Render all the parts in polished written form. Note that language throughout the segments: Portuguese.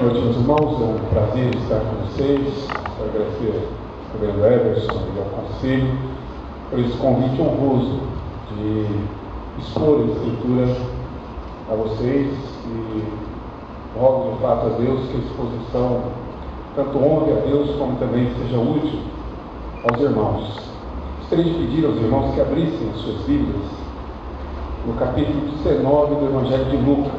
noite, meus irmãos. É um prazer estar com vocês. Quero agradecer ao reverendo Everson e ao conselho por esse convite honroso de expor a Escritura a vocês, e rogo de fato a Deus que a exposição tanto honre a Deus como também seja útil aos irmãos. Gostaria de pedir aos irmãos que abrissem as suas Bíblias no capítulo 19 do Evangelho de Lucas.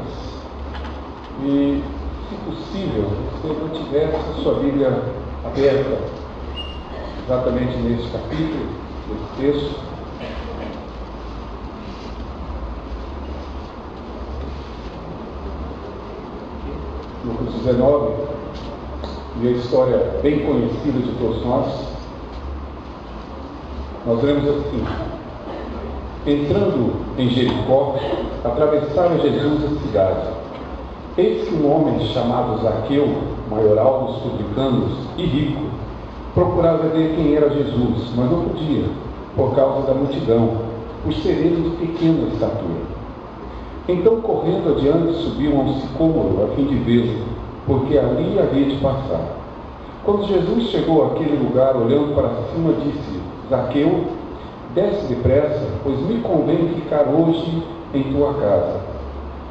E, se possível, você mantivesse a sua Bíblia aberta exatamente nesse capítulo, nesse texto. Lucas 19, e a história bem conhecida de todos nós. Nós lemos assim: entrando em Jericó, atravessava Jesus a cidade. Eis que um homem chamado Zaqueu, maioral dos publicanos e rico, procurava ver quem era Jesus, mas não podia, por causa da multidão, por ser ele de pequena estatura. Então, correndo adiante, subiu a um sicômoro a fim de vê-lo, porque ali havia de passar. Quando Jesus chegou àquele lugar, olhando para cima, disse: Zaqueu, desce depressa, pois me convém ficar hoje em tua casa.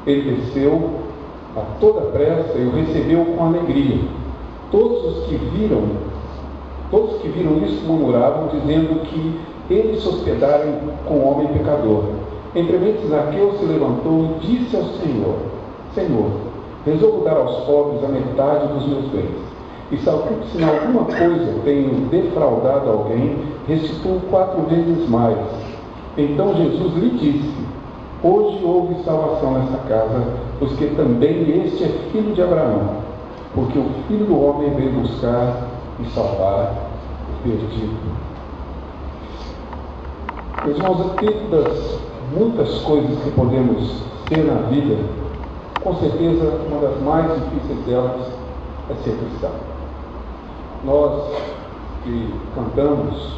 Ele desceu a toda pressa e o recebeu com alegria. Todos que viram isso murmuravam, dizendo que ele se hospedara com um homem pecador. Entretanto, Zaqueu se levantou e disse ao Senhor: Senhor, resolvo dar aos pobres a metade dos meus bens. E se em alguma coisa tenho defraudado alguém, restituo 4 vezes mais. Então Jesus lhe disse: hoje houve salvação nessa casa, pois que também este é filho de Abraão, porque o Filho do Homem veio buscar e salvar o perdido. Meus irmãos, dentro das muitas coisas que podemos ter na vida, com certeza uma das mais difíceis delas é ser cristão. Nós que cantamos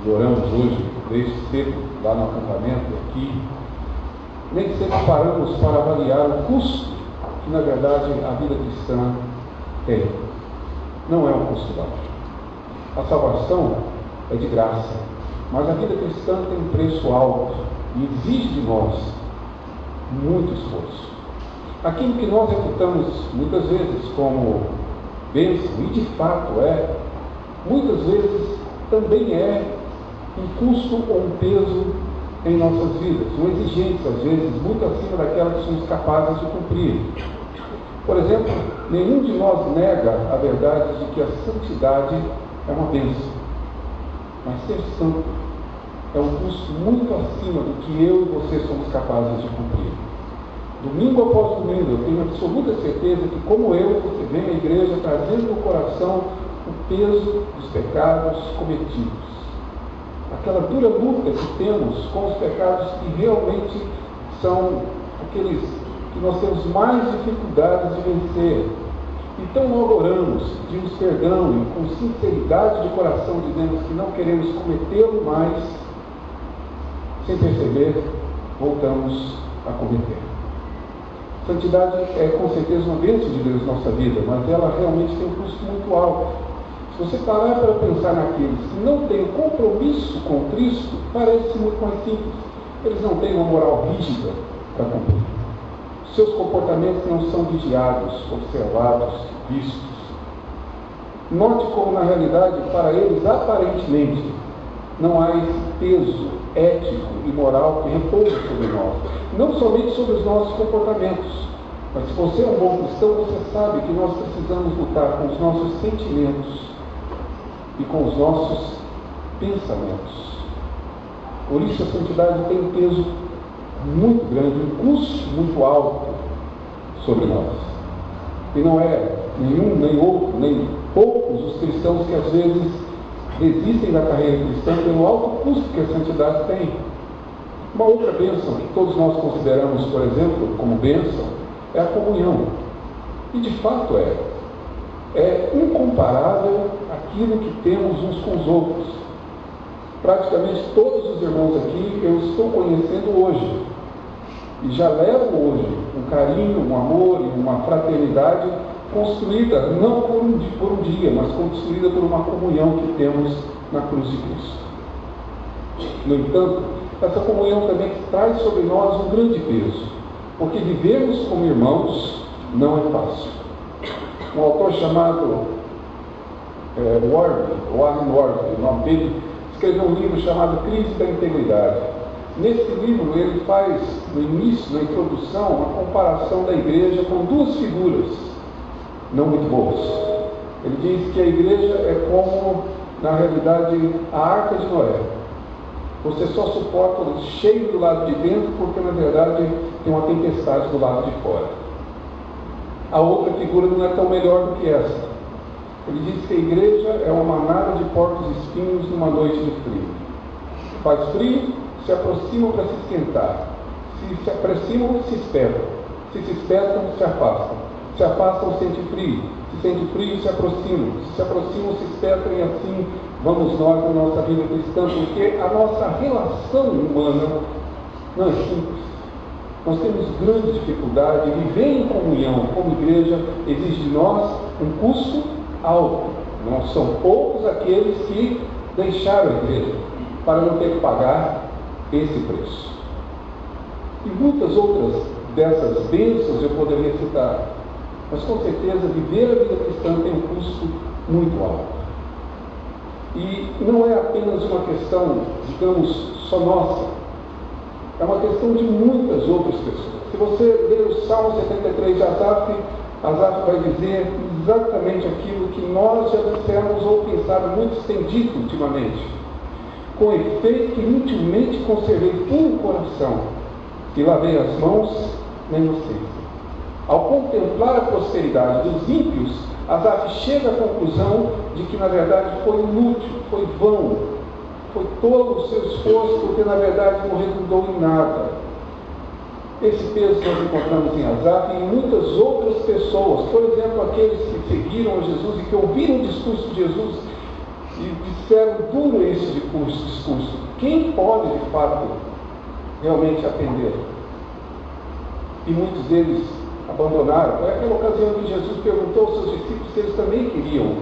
e oramos hoje, desde cedo, lá no acampamento, aqui, nem sempre paramos para avaliar o custo que, na verdade, a vida cristã tem. Não é um custo baixo. A salvação é de graça, mas a vida cristã tem um preço alto e exige de nós muito esforço. Aquilo que nós reputamos muitas vezes como bênção, e de fato muitas vezes também é um custo ou um peso em nossas vidas, uma exigência, às vezes, muito acima daquela que somos capazes de cumprir. Por exemplo, nenhum de nós nega a verdade de que a santidade é uma bênção, mas ser santo é um custo muito acima do que eu e você somos capazes de cumprir. Domingo após domingo, eu tenho absoluta certeza que, como eu, você vem à igreja trazendo no coração o peso dos pecados cometidos. Aquela dura luta que temos com os pecados que realmente são aqueles que nós temos mais dificuldades de vencer. Então, logo oramos, pedimos perdão e com sinceridade de coração dizemos que não queremos cometê-lo mais, sem perceber, voltamos a cometer. Santidade é com certeza uma bênção de Deus na nossa vida, mas ela realmente tem um custo muito alto. Se você parar para pensar naqueles que não têm compromisso com Cristo, parece muito mais simples. Eles não têm uma moral rígida para cumprir. Seus comportamentos não são vigiados, observados, vistos. Note como, na realidade, para eles, aparentemente, não há esse peso ético e moral que repousa sobre nós. Não somente sobre os nossos comportamentos, mas se você é um bom cristão, você sabe que nós precisamos lutar com os nossos sentimentos e com os nossos pensamentos. Por isso a santidade tem um peso muito grande, um custo muito alto sobre nós. E não é nenhum, nem outro, nem poucos os cristãos que às vezes desistem da carreira cristã pelo alto custo que a santidade tem. Uma outra bênção que todos nós consideramos, por exemplo, como bênção, é a comunhão. E de fato é incomparável aquilo que temos uns com os outros. Praticamente todos os irmãos aqui eu estou conhecendo hoje. E já levo hoje um carinho, um amor e uma fraternidade construída não por um dia, mas construída por uma comunhão que temos na cruz de Cristo. No entanto, essa comunhão também traz sobre nós um grande peso, porque vivermos como irmãos não é fácil. Um autor chamado Warren Ward, o nome dele, escreveu um livro chamado Crise da Integridade. Nesse livro ele faz, no início, na introdução, uma comparação da igreja com duas figuras não muito boas. Ele diz que a igreja é como, na realidade, a Arca de Noé. Você só suporta o cheio do lado de dentro porque, na verdade, tem uma tempestade do lado de fora. A outra figura não é tão melhor do que essa. Ele diz que a igreja é uma manada de porcos espinhos numa noite de frio. Faz frio, se aproximam para se esquentar. Se aproximam, se espetam. Se espetam, se afastam. Se afastam, sente frio. Se sente frio, se aproximam. Se aproximam, se espetam, e assim vamos nós na nossa vida cristã, porque a nossa relação humana não é simples. Nós temos grande dificuldade. Viver em comunhão como igreja exige de nós um custo alto. Não são poucos aqueles que deixaram a igreja para não ter que pagar esse preço. E muitas outras dessas bênçãos eu poderia citar, mas com certeza viver a vida cristã tem um custo muito alto. E não é apenas uma questão, digamos, só nossa. É uma questão de muitas outras pessoas. Se você ler o Salmo 73 de Asaf vai dizer exatamente aquilo que nós já dissemos ou pensado, muitos têm dito ultimamente. Com efeito, inutilmente conservei puro coração e lavei as mãos na inocência. Ao contemplar a prosperidade dos ímpios, Asaf chega à conclusão de que, na verdade, foi inútil, foi vão, foi todo o seu esforço, porque, na verdade, não redundou em nada. Esse peso nós encontramos em Asaf e em muitas outras pessoas. Por exemplo, aqueles que seguiram a Jesus e que ouviram o discurso de Jesus e disseram duro esse discurso. Quem pode, de fato, realmente atender? E muitos deles abandonaram. Foi aquela ocasião que Jesus perguntou aos seus discípulos se eles também queriam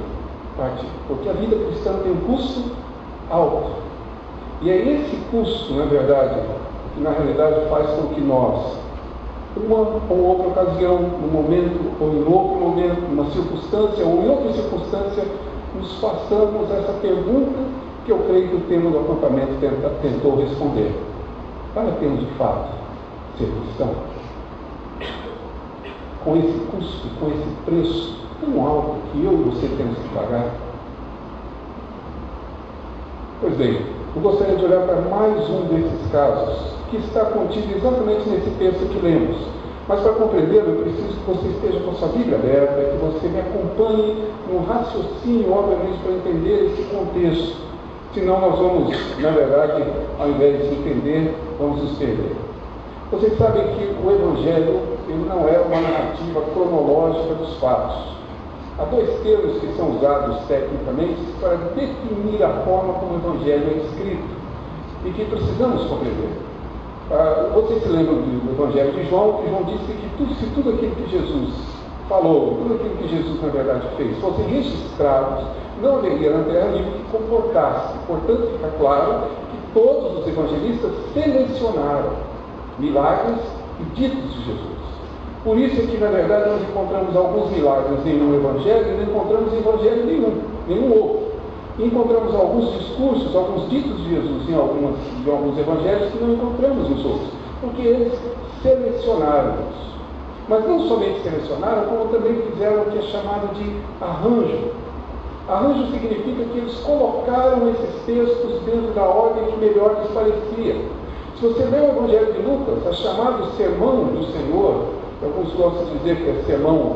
partir, porque a vida cristã tem um custo alto. E é esse custo, na verdade, que na realidade faz com que nós, uma ou outra ocasião, num momento ou em outro momento, numa circunstância ou em outra circunstância, nos façamos essa pergunta que eu creio que o tema do acampamento tentou responder. Vale a pena de fato ser cristão? Com esse custo, com esse preço tão alto que eu e você temos que pagar? Pois bem, eu gostaria de olhar para mais um desses casos, que está contido exatamente nesse texto que lemos. Mas para compreender, eu preciso que você esteja com a sua Bíblia aberta, que você me acompanhe no raciocínio, obviamente, para entender esse contexto. Senão nós vamos, na verdade, ao invés de entender, vamos nos perder. Vocês sabem que o Evangelho ele não é uma narrativa cronológica dos fatos. Há dois termos que são usados tecnicamente para definir a forma como o Evangelho é escrito e que precisamos compreender. Vocês se lembram do Evangelho de João, que João disse que se tudo aquilo que Jesus falou, tudo aquilo que Jesus na verdade fez, fossem registrados, não haveria na terra livro que comportasse. Portanto, fica claro que todos os evangelistas selecionaram milagres e ditos de Jesus. Por isso é que, na verdade, nós encontramos alguns milagres em um evangelho e não encontramos em evangelho nenhum outro. E encontramos alguns discursos, alguns ditos de Jesus em alguns evangelhos que não encontramos nos outros, porque eles selecionaram-os. Mas não somente selecionaram, como também fizeram o que é chamado de arranjo. Arranjo significa que eles colocaram esses textos dentro da ordem que melhor lhes parecia. Se você lê o Evangelho de Lucas, é chamado Sermão do Senhor, alguns gostam de dizer que é sermão,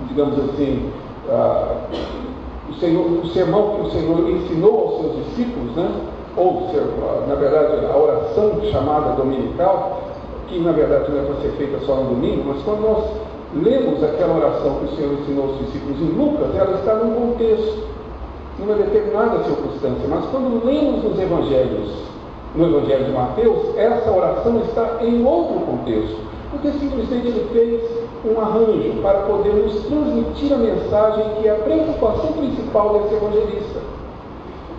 digamos assim, o sermão que o Senhor ensinou aos seus discípulos, né? Ou, na verdade, a oração chamada dominical, que na verdade não é para ser feita só no domingo, mas quando nós lemos aquela oração que o Senhor ensinou aos discípulos em Lucas, ela está num contexto, numa determinada circunstância, mas quando lemos nos evangelhos, no Evangelho de Mateus, essa oração está em outro contexto, porque simplesmente ele fez um arranjo para podermos transmitir a mensagem que é a preocupação principal desse evangelista.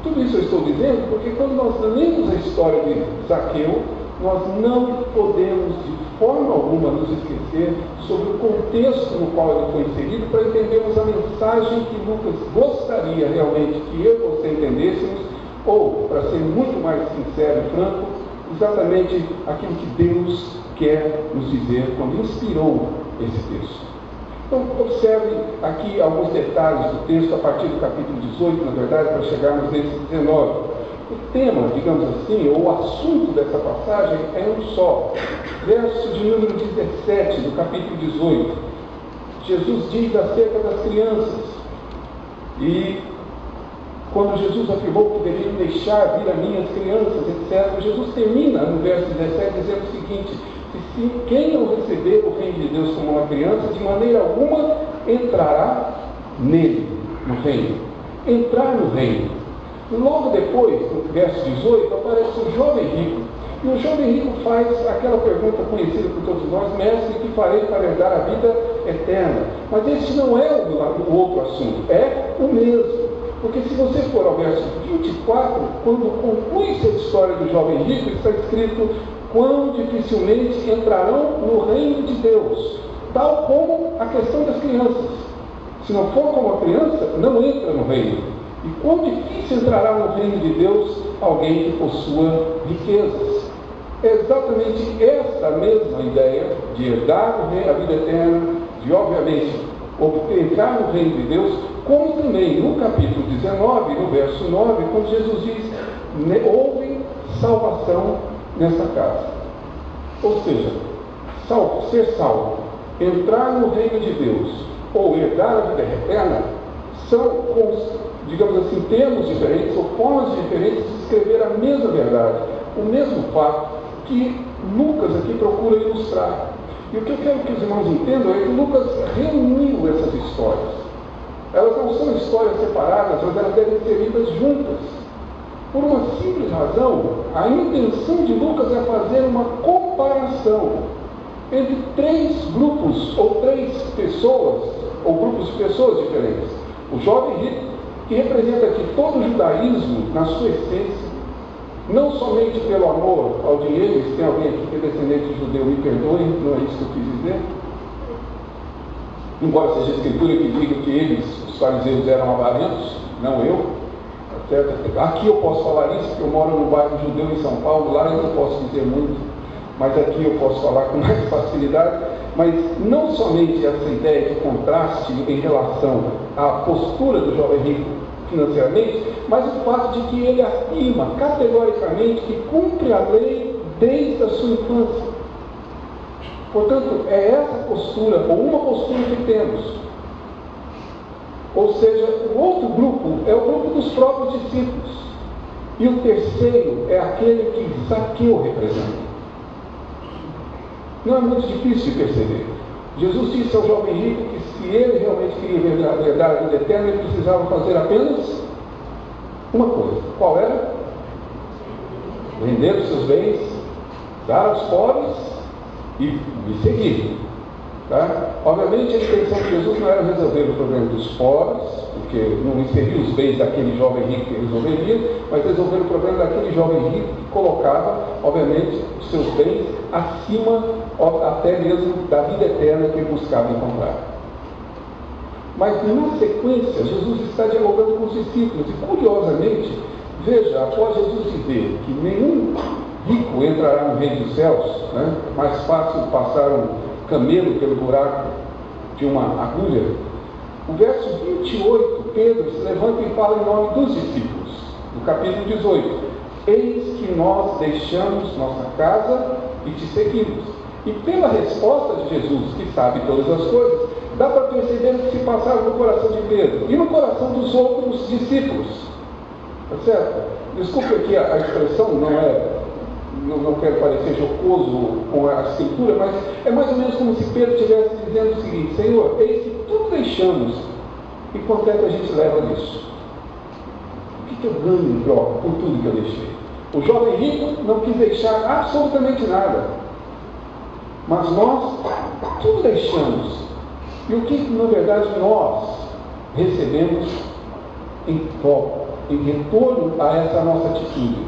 Tudo isso eu estou dizendo porque quando nós lemos a história de Zaqueu, nós não podemos de forma alguma nos esquecer sobre o contexto no qual ele foi inserido para entendermos a mensagem que Lucas gostaria realmente que eu e você entendêssemos, ou, para ser muito mais sincero e franco, exatamente aquilo que Deus quer nos dizer quando inspirou esse texto. Então, observe aqui alguns detalhes do texto a partir do capítulo 18, na verdade, para chegarmos nesse 19. O tema, digamos assim, ou o assunto dessa passagem é um só. Verso de número 17 do capítulo 18. Jesus diz acerca das crianças. E quando Jesus afirmou que deveriam deixar vir a mim as crianças, etc., Jesus termina no verso 17 dizendo o seguinte: se quem não receber o reino de Deus como uma criança, de maneira alguma entrará nele, no reino. Entrar no reino. Logo depois, no verso 18, aparece um jovem rico. E o jovem rico faz aquela pergunta conhecida por todos nós: mestre, que farei para herdar a vida eterna? Mas esse não é o outro assunto, é o mesmo. Porque se você for ao verso 24, quando conclui-se a história do jovem rico, está escrito: quão dificilmente entrarão no reino de Deus, tal como a questão das crianças. Se não for como a criança, não entra no reino. E quão difícil entrará no reino de Deus alguém que possua riquezas. É exatamente essa mesma ideia de herdar a vida eterna, de obviamente entrar no reino de Deus, como também no capítulo 19, no verso 9, quando Jesus diz: houve salvação nessa casa. Ou seja, ser salvo, entrar no reino de Deus ou herdar a vida eterna são, digamos assim, termos diferentes ou formas diferentes de escrever a mesma verdade, o mesmo fato que Lucas aqui procura ilustrar. E o que eu quero que os irmãos entendam é que Lucas reuniu essas histórias. Elas não são histórias separadas, mas elas devem ser lidas juntas. Por uma simples razão, a intenção de Lucas é fazer uma comparação entre três grupos ou três pessoas, ou grupos de pessoas diferentes. O jovem rico, que representa aqui todo o judaísmo na sua essência, não somente pelo amor ao dinheiro. Se tem alguém aqui que é descendente de judeu, me perdoe, não é isso que eu quis dizer. Embora seja a escritura que diga que eles, os fariseus, eram avarentos, não eu. Certo? Aqui eu posso falar isso, porque eu moro no bairro judeu em São Paulo, lá eu não posso dizer muito, mas aqui eu posso falar com mais facilidade. Mas não somente essa ideia de contraste em relação à postura do jovem rico financeiramente, mas o fato de que ele afirma categoricamente que cumpre a lei desde a sua infância. Portanto, é essa postura, ou uma postura que temos. Ou seja, o outro grupo é o grupo dos próprios discípulos. E o terceiro é aquele que Zaqueu representa. Não é muito difícil de perceber. Jesus disse ao jovem rico que se ele realmente queria herdar a vida eterna, ele precisava fazer apenas uma coisa. Qual era? Vender os seus bens, dar aos pobres e me seguir. Tá? Obviamente a intenção de Jesus não era resolver o problema dos pobres, porque não inseria os bens daquele jovem rico que resolveria, mas resolver o problema daquele jovem rico que colocava, obviamente, os seus bens acima até mesmo da vida eterna que ele buscava encontrar. Mas na sequência, Jesus está dialogando com os discípulos e, curiosamente, veja, após Jesus dizer que nenhum rico entrará no reino dos céus, né? É mais fácil passar um camelo pelo buraco de uma agulha. O verso 28, Pedro se levanta e fala em nome dos discípulos, no capítulo 18: eis que nós deixamos nossa casa e te seguimos. E pela resposta de Jesus, que sabe todas as coisas, dá para perceber o que se passava no coração de Pedro e no coração dos outros discípulos. Tá certo? Desculpe aqui a expressão, não quero parecer jocoso com a escritura, mas é mais ou menos como se Pedro estivesse dizendo o seguinte: Senhor, eis que tudo deixamos, e quanto é que a gente leva nisso? O que eu ganho em troca por tudo que eu deixei? O jovem rico não quis deixar absolutamente nada, mas nós tudo deixamos. E o que, na verdade, nós recebemos em troca, em retorno a essa nossa atitude?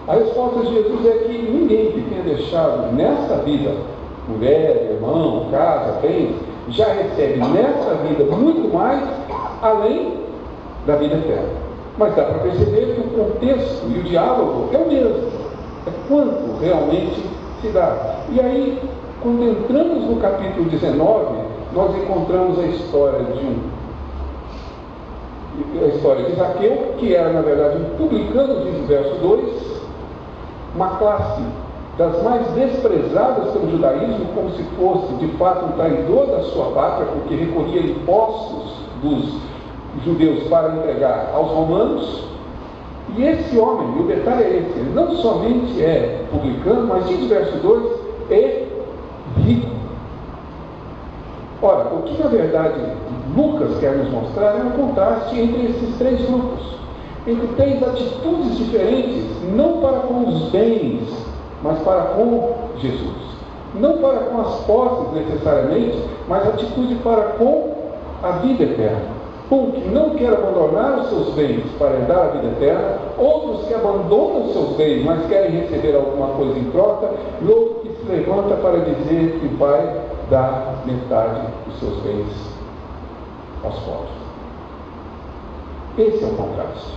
A resposta de Jesus é que ninguém que tenha deixado nesta vida, mulher, irmão, casa, bens, já recebe nesta vida muito mais, além da vida eterna. Mas dá para perceber que o contexto e o diálogo é o mesmo. É quanto realmente se dá. E aí, quando entramos no capítulo 19, nós encontramos a história de Zaqueu, que era, na verdade, um publicano, diz o verso 2, uma classe das mais desprezadas pelo judaísmo, como se fosse, de fato, um traidor da sua pátria, porque recolhia impostos dos judeus para entregar aos romanos. E esse homem, e o detalhe é esse, ele não somente é publicano, mas, diz o verso 2, é rico. Ora, o que na verdade Lucas quer nos mostrar é um contraste entre esses três grupos, entre três atitudes diferentes, não para com os bens, mas para com Jesus. Não para com as posses necessariamente, mas atitude para com a vida eterna. Um que não quer abandonar os seus bens para herdar a vida eterna, outros que abandonam os seus bens, mas querem receber alguma coisa em troca, e outro que se levanta para dizer que vai dar metade dos seus bens aos pobres. Esse é o contraste.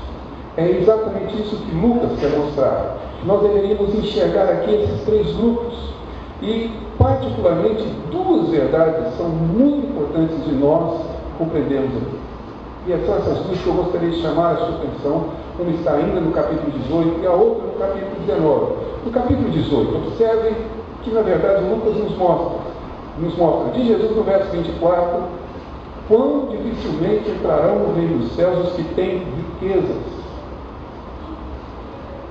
É exatamente isso que Lucas quer mostrar. Nós deveríamos enxergar aqui esses três grupos. E, particularmente, duas verdades são muito importantes de nós compreendermos aqui. E são essas duas que eu gostaria de chamar a sua atenção. Uma está ainda no capítulo 18 e a outra no capítulo 19. No capítulo 18, observe que, na verdade, Lucas nos mostra de Jesus no verso 24, quão dificilmente entrarão no reino dos céus os que têm riquezas.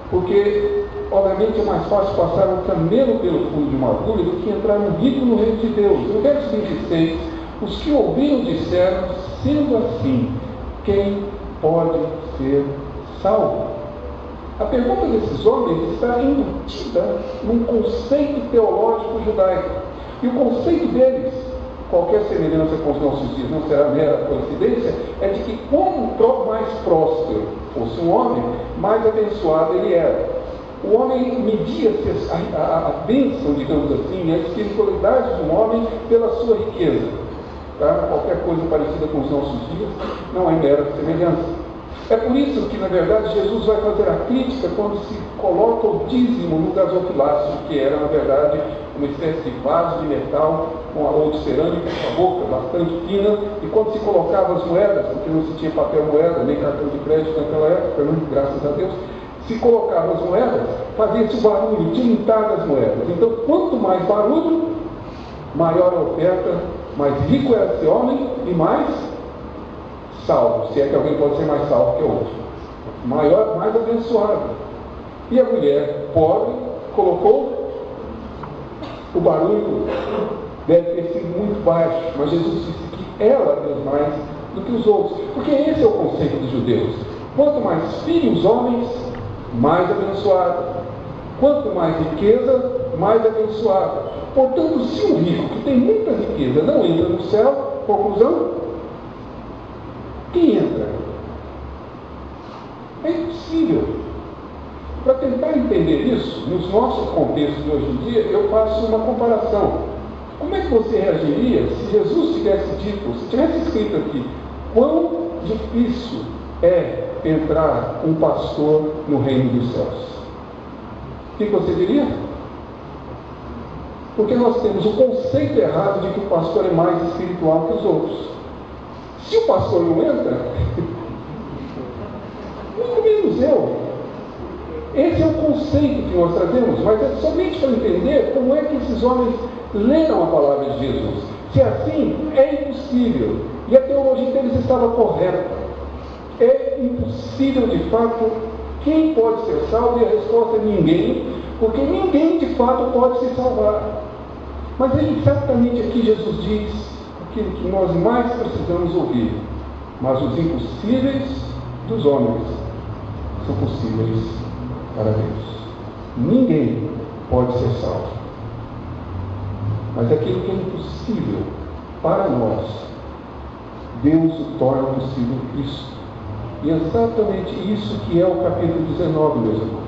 Porque, obviamente, é mais fácil passar um camelo pelo fundo de uma agulha do que entrar um rico no reino de Deus. No verso 26, os que ouviram disseram, sendo assim, quem pode ser salvo? A pergunta desses homens está embutida num conceito teológico judaico. E o conceito deles, qualquer semelhança com os nossos dias não será mera coincidência, é de que quanto mais próspero fosse um homem, mais abençoado ele era. O homem media-se a bênção, digamos assim, a espiritualidade de um homem pela sua riqueza. Tá? Qualquer coisa parecida com os nossos dias não é mera semelhança. É por isso que, na verdade, Jesus vai fazer a crítica quando se coloca o dízimo no gasofilácio, que era, na verdade, uma espécie de vaso de metal ou de cerâmica com a boca bastante fina, e quando se colocava as moedas, porque não se tinha papel moeda, nem cartão de crédito naquela época, graças a Deus, se colocava as moedas, fazia-se o barulho de untar as moedas. Então, quanto mais barulho, maior a oferta, mais rico era esse homem e mais salvo, se é que alguém pode ser mais salvo que o outro. Mais abençoado. E a mulher pobre colocou o barulho, deve ter sido muito baixo, mas Jesus disse que ela deu mais do que os outros. Porque esse é o conceito dos judeus. Quanto mais filhos homens, mais abençoado. Quanto mais riqueza, mais abençoado. Portanto, se um rico que tem muita riqueza não entra no céu, conclusão, quem entra? É impossível. Para tentar entender isso, nos nossos contextos de hoje em dia, eu faço uma comparação. Como é que você reagiria se Jesus tivesse dito, se tivesse escrito aqui, quão difícil é entrar um pastor no reino dos céus? O que você diria? Porque nós temos o conceito errado de que o pastor é mais espiritual que os outros. Se o pastor não entra, muito menos eu. Esse é o conceito que nós trazemos, mas é somente para entender como é que esses homens leram a palavra de Jesus. Se assim, é impossível. E a teologia deles estava correta. É impossível, de fato, quem pode ser salvo? E a resposta é ninguém, porque ninguém, de fato, pode se salvar. Mas é exatamente aqui Jesus diz aquilo que nós mais precisamos ouvir. Mas os impossíveis dos homens são possíveis para Deus. Ninguém pode ser salvo. Mas aquilo que é impossível para nós, Deus o torna possível em Cristo. E é exatamente isso que é o capítulo 19, meus irmãos.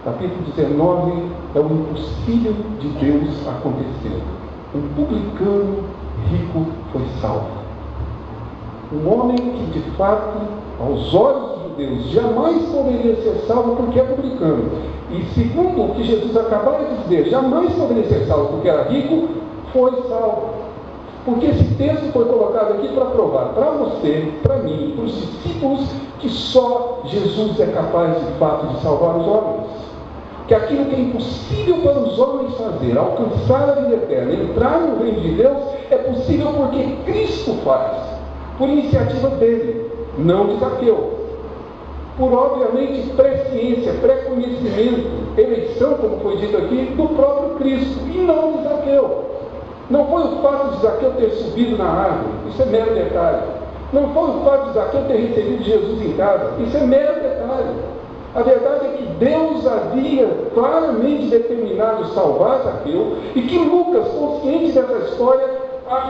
Capítulo 19 é o impossível de Deus acontecendo. Um publicano rico foi salvo. Um homem que, de fato, aos olhos dos judeus, jamais poderia ser salvo porque é publicano. E segundo o que Jesus acabara de dizer, jamais poderia ser salvo porque era rico, foi salvo. Porque esse texto foi colocado aqui para provar para você, para mim, para os discípulos, que só Jesus é capaz de fato de salvar os homens. Que aquilo que é impossível para os homens fazer, alcançar a vida eterna, entrar no reino de Deus, é possível porque Cristo faz, por iniciativa dele, não de Zaqueu. Por, obviamente, presciência, pré-conhecimento, eleição, como foi dito aqui, do próprio Cristo, e não de Zaqueu. Não foi o fato de Zaqueu ter subido na árvore, isso é mero detalhe. Não foi o fato de Zaqueu ter recebido Jesus em casa, isso é mero detalhe. A verdade é que Deus havia claramente determinado salvar Zaqueu e que Lucas, consciente dessa história,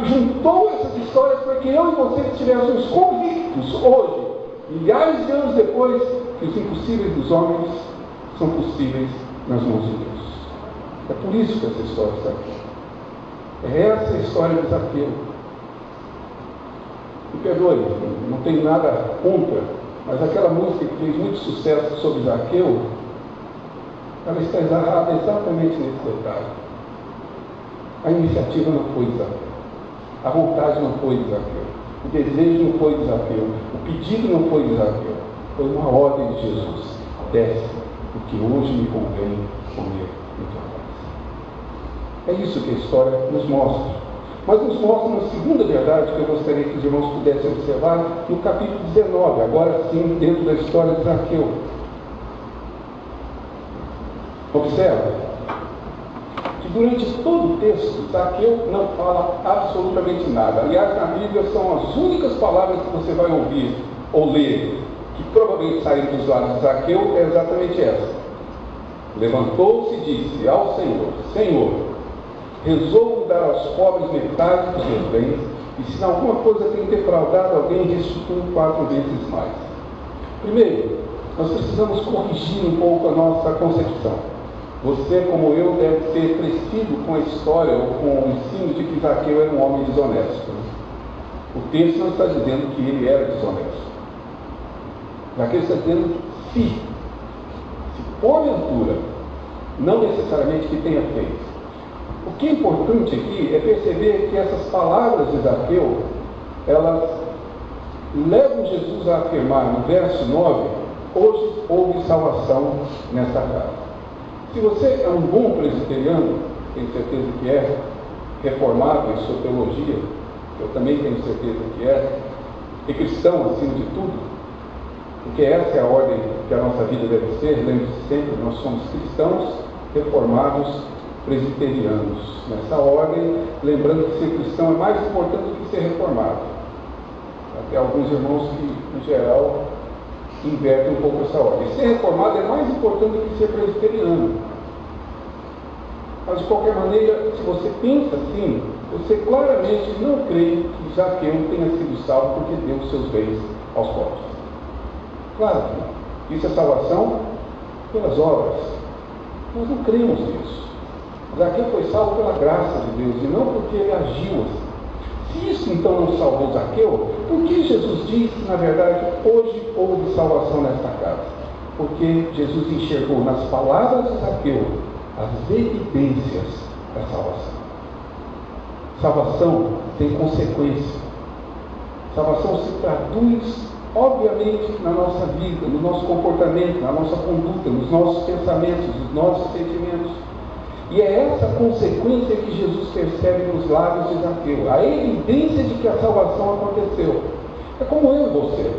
juntou essas histórias para que eu e você estivéssemos convictos hoje, milhares de anos depois, que os impossíveis dos homens são possíveis nas mãos de Deus. É por isso que essa história está aqui. É essa a história de Zaqueu. Me perdoe, não tenho nada contra, mas aquela música que fez muito sucesso sobre Zaqueu, ela está errada exatamente nesse detalhe. A iniciativa não foi de Zaqueu. A vontade não foi de Zaqueu. O desejo não foi de Zaqueu. O pedido não foi de Zaqueu. Foi uma ordem de Jesus. Desce, porque hoje me convém comer no teu casa. É isso que a história nos mostra. Mas nos mostra uma segunda verdade que eu gostaria que os irmãos pudessem observar no capítulo 19, agora sim, dentro da história de Zaqueu. Observe que durante todo o texto, Zaqueu não fala absolutamente nada. Aliás, na Bíblia são as únicas palavras que você vai ouvir ou ler, que provavelmente saíram dos lábios de Zaqueu, é exatamente essa. Levantou-se e disse ao Senhor: Senhor, resolvo dar aos pobres metade dos seus bens, e se em alguma coisa tenho defraudado alguém, restituo 4 vezes mais. Primeiro, nós precisamos corrigir um pouco a nossa concepção. Você, como eu, deve ter crescido com a história ou com o ensino de que Zaqueu era um homem desonesto. O texto não está dizendo que ele era desonesto. Zaqueu está dizendo que se porventura, não necessariamente que tenha feito. O que é importante aqui é perceber que essas palavras de Zaqueu, elas levam Jesus a afirmar no verso 9, hoje houve salvação nesta casa. Se você é um bom presbiteriano, tenho certeza que é, reformado em sua teologia, eu também tenho certeza que é, e cristão acima de tudo, porque essa é a ordem que a nossa vida deve ser, lembre-se sempre, nós somos cristãos, reformados, presbiterianos. Nessa ordem, lembrando que ser cristão é mais importante do que ser reformado. Até alguns irmãos que, em geral, invertem um pouco essa ordem. Ser reformado é mais importante do que ser presbiteriano. Mas, de qualquer maneira, se você pensa assim, você claramente não crê que Zaqueu tenha sido salvo porque deu os seus bens aos pobres. Claro que não. Isso é salvação pelas obras. Nós não cremos nisso. Zaqueu foi salvo pela graça de Deus e não porque ele agiu assim. Se isso então não salvou Zaqueu, por que Jesus diz que, na verdade, hoje houve salvação nesta casa? Porque Jesus enxergou nas palavras de Zaqueu as evidências da salvação. Salvação tem consequência. Salvação se traduz, obviamente, na nossa vida, no nosso comportamento, na nossa conduta, nos nossos pensamentos, nos nossos sentimentos. E é essa consequência que Jesus percebe nos lábios de Zaqueu, a evidência de que a salvação aconteceu. É como eu e você.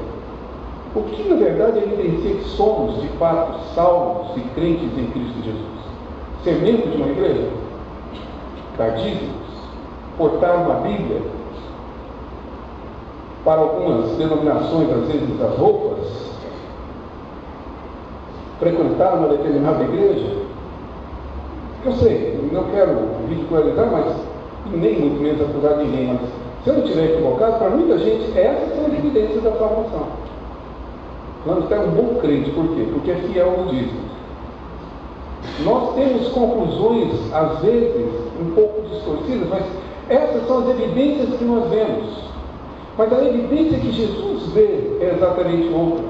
O que na verdade evidencia que somos, de fato, salvos e crentes em Cristo Jesus? Ser membro de uma igreja? Dar dízimos? Portar uma Bíblia? Para algumas denominações, às vezes, as roupas? Frequentar uma determinada igreja? Eu sei, não quero ridicularizar, mas nem muito menos acusar ninguém, mas se eu não estiver equivocado, para muita gente, essas são as evidências da salvação. Nós temos um bom crente, por quê? Porque é fiel ao dízimo. Nós temos conclusões, às vezes, um pouco distorcidas, mas essas são as evidências que nós vemos. Mas a evidência que Jesus vê é exatamente outra.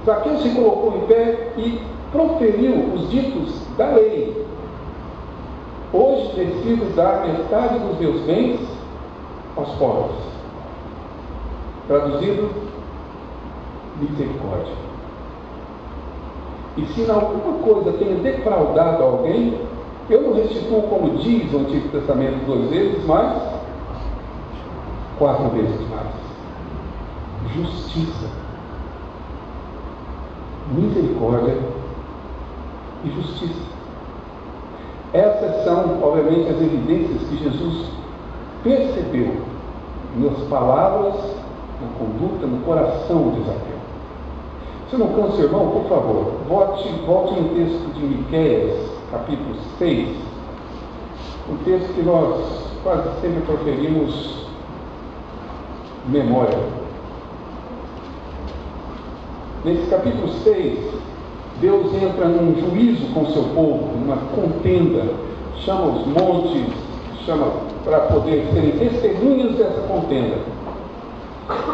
Zaqueu se colocou em pé e proferiu os ditos da lei. Hoje decido dar metade dos meus bens aos pobres. Traduzido, misericórdia. E se em alguma coisa tenho defraudado alguém, eu não restituo como diz o Antigo Testamento 2 vezes, mas 4 vezes mais. Justiça, misericórdia e justiça. Essas são, obviamente, as evidências que Jesus percebeu nas palavras, na conduta, no coração de Zaqueu. Se não cansa, irmão, por favor, volte no texto de Miqueias, capítulo 6, um texto que nós quase sempre proferimos memória. Nesse capítulo 6, Deus entra num juízo com o seu povo, numa contenda, chama os montes, chama para poder serem testemunhas dessa contenda.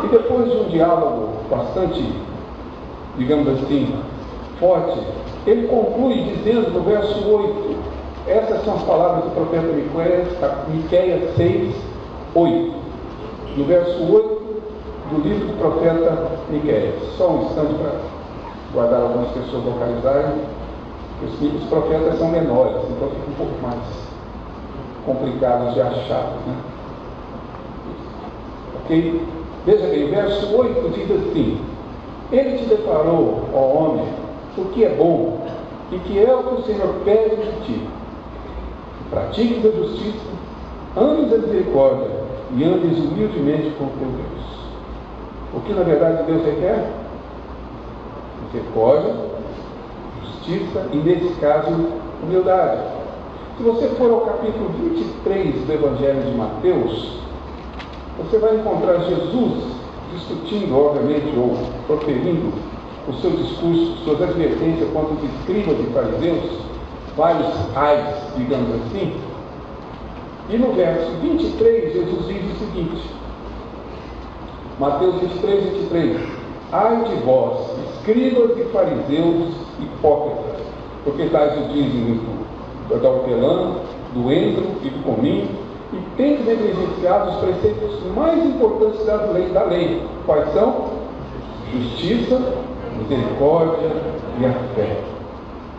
E depois de um diálogo bastante, digamos assim, forte, ele conclui dizendo no verso 8, essas são as palavras do profeta Miqueias 6, 8. No verso 8 do livro do profeta Miqueias. Só um instante para guardar algumas pessoas localizarem. Os profetas são menores, então fica um pouco mais complicados de achar, né? Ok? Veja bem, o verso 8 diz assim: ele te declarou, ó homem, o que é bom e que é o que o Senhor pede de ti. Pratiques a justiça, ames a misericórdia e andes humildemente com o teu Deus. O que na verdade Deus requer? Misericórdia, justiça e, nesse caso, humildade. Se você for ao capítulo 23 do Evangelho de Mateus, você vai encontrar Jesus discutindo, obviamente, ou proferindo o seu discurso, suas advertências contra os escribas e fariseus, vários ais, digamos assim. E no verso 23, Jesus diz o seguinte, Mateus 23, 23, ai de vós, escribas e fariseus hipócritas, porque tais o dízimo da hortelã, do endro e do cominho, e tendes negligenciado os preceitos mais importantes da lei. Quais são? Justiça, misericórdia e a fé.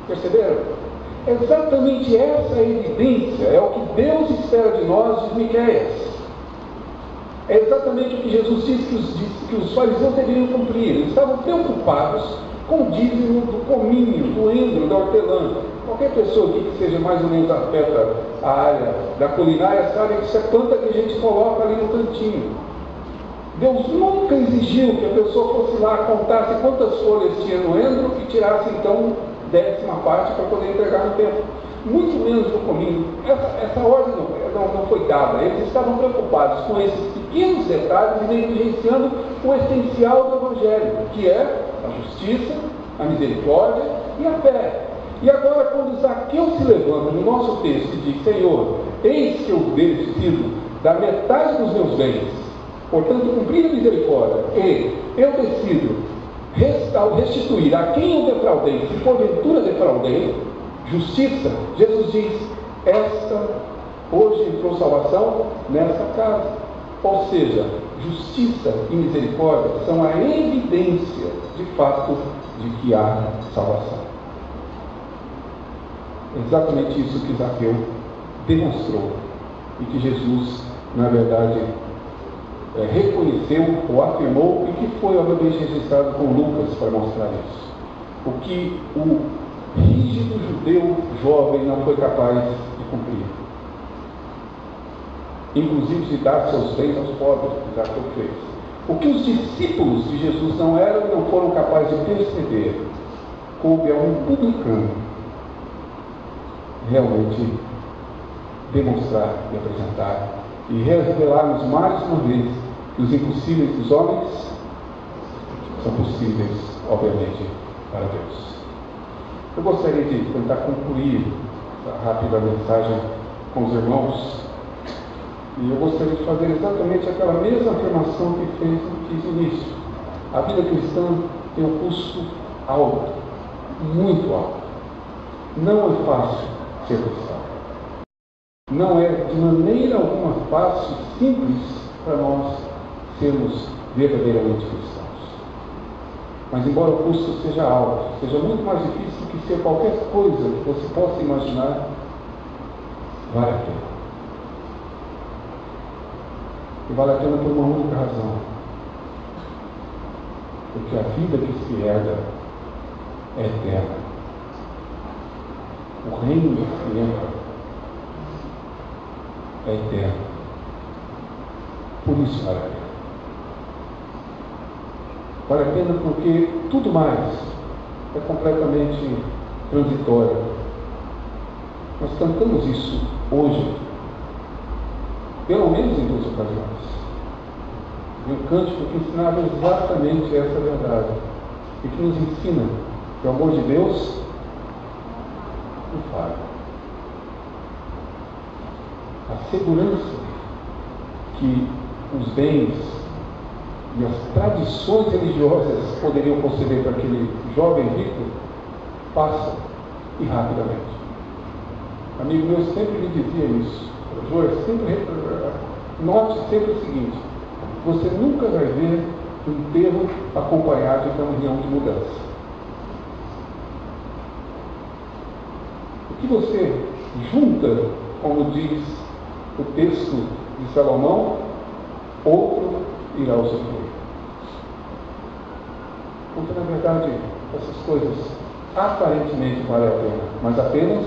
Perceberam? Exatamente essa evidência é o que Deus espera de nós, diz Miqueias. É exatamente o que Jesus disse que os fariseus deveriam cumprir. Eles estavam preocupados com o dízimo do cominho, do endro, da hortelã. Qualquer pessoa aqui que seja mais ou menos afeta a área da culinária sabe que isso é planta que a gente coloca ali no cantinho. Deus nunca exigiu que a pessoa fosse lá, contasse quantas folhas tinha no endro e tirasse então 10ª parte para poder entregar no templo. Muito menos no cominho. Essa ordem não foi dada. Eles estavam preocupados com esses pequenos detalhes e negligenciando o essencial do Evangelho, que é a justiça, a misericórdia e a fé. E agora, quando Zaqueu se levanta no nosso texto e diz, Senhor, eis que eu decido da metade dos meus bens, portanto, cumprir a misericórdia, e eu decido restituir a quem eu defraudei, se porventura defraudei, justiça, Jesus diz, esta hoje entrou salvação nessa casa. Ou seja, justiça e misericórdia são a evidência, de fato, de que há salvação. Exatamente isso que Zaqueu demonstrou e que Jesus, na verdade, reconheceu ou afirmou e que foi, obviamente, registrado com Lucas para mostrar isso. O que o rígido judeu jovem não foi capaz de cumprir. Inclusive de dar seus bens aos pobres, que Zaqueu fez. O que os discípulos de Jesus não eram e não foram capazes de perceber, coube a um publicano realmente demonstrar e apresentar e revelarmos mais uma vez que os impossíveis dos homens são possíveis, obviamente, para Deus. Eu gostaria de tentar concluir essa rápida mensagem com os irmãos, e eu gostaria de fazer exatamente aquela mesma afirmação que fiz no início. A vida cristã tem um custo alto, muito alto. Não é fácil ser cristão. Não é de maneira alguma fácil e simples para nós sermos verdadeiramente cristãos. Mas embora o custo seja alto, seja muito mais difícil que ser qualquer coisa que você possa imaginar, vale a pena. E vale a pena por uma única razão. Porque a vida que se herda é eterna. O reino que se entra é eterno. Por isso vale a pena. Vale a pena porque tudo mais é completamente transitório. Nós cantamos isso hoje, pelo menos em 2 ocasiões. E um cântico que ensinava exatamente essa verdade e que nos ensina que o amor de Deus não falha. A segurança que os bens e as tradições religiosas poderiam conceder para aquele jovem rico passa e rapidamente. Amigo meu sempre me dizia isso. João, note sempre o seguinte: você nunca vai ver um enterro acompanhado de uma reunião de mudança. O que você junta, como diz o texto de Salomão, outro irá usufruir. Porque, na verdade, essas coisas aparentemente valem a pena, mas apenas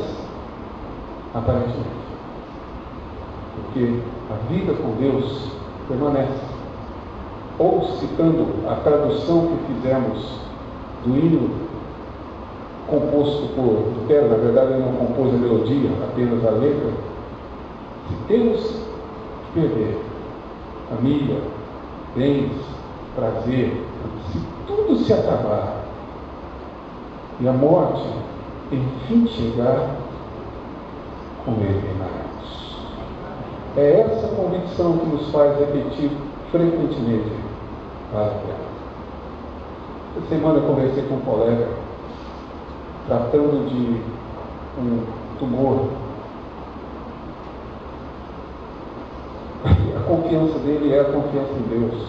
aparentemente. Porque a vida com Deus permanece. Ou, citando a tradução que fizemos do hino composto por Lutero, na verdade ele não compôs a melodia, apenas a letra. Se temos que perder família, bens, prazer, se tudo se acabar e a morte enfim chegar, com ele reinaremos. É essa convicção que nos faz repetir frequentemente: vale a pena. Essa semana eu conversei com um colega tratando de um tumor. A confiança dele é a confiança em Deus.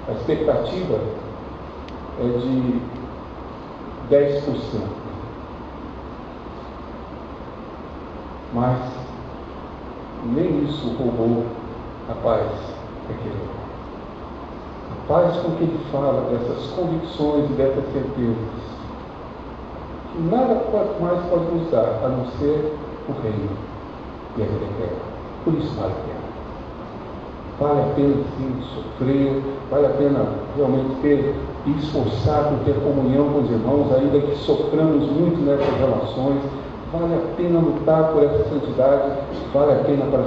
A expectativa é de 10%. Mas nem isso roubou a paz daquele homem. A paz com que ele fala dessas convicções e dessas certezas, que nada mais pode nos dar a não ser o reino e a vida eterna. Por isso vale a pena. Vale a pena sim sofrer, vale a pena realmente ter e esforçar por ter comunhão com os irmãos, ainda que soframos muito nessas relações. Vale a pena lutar por essa santidade, vale a pena para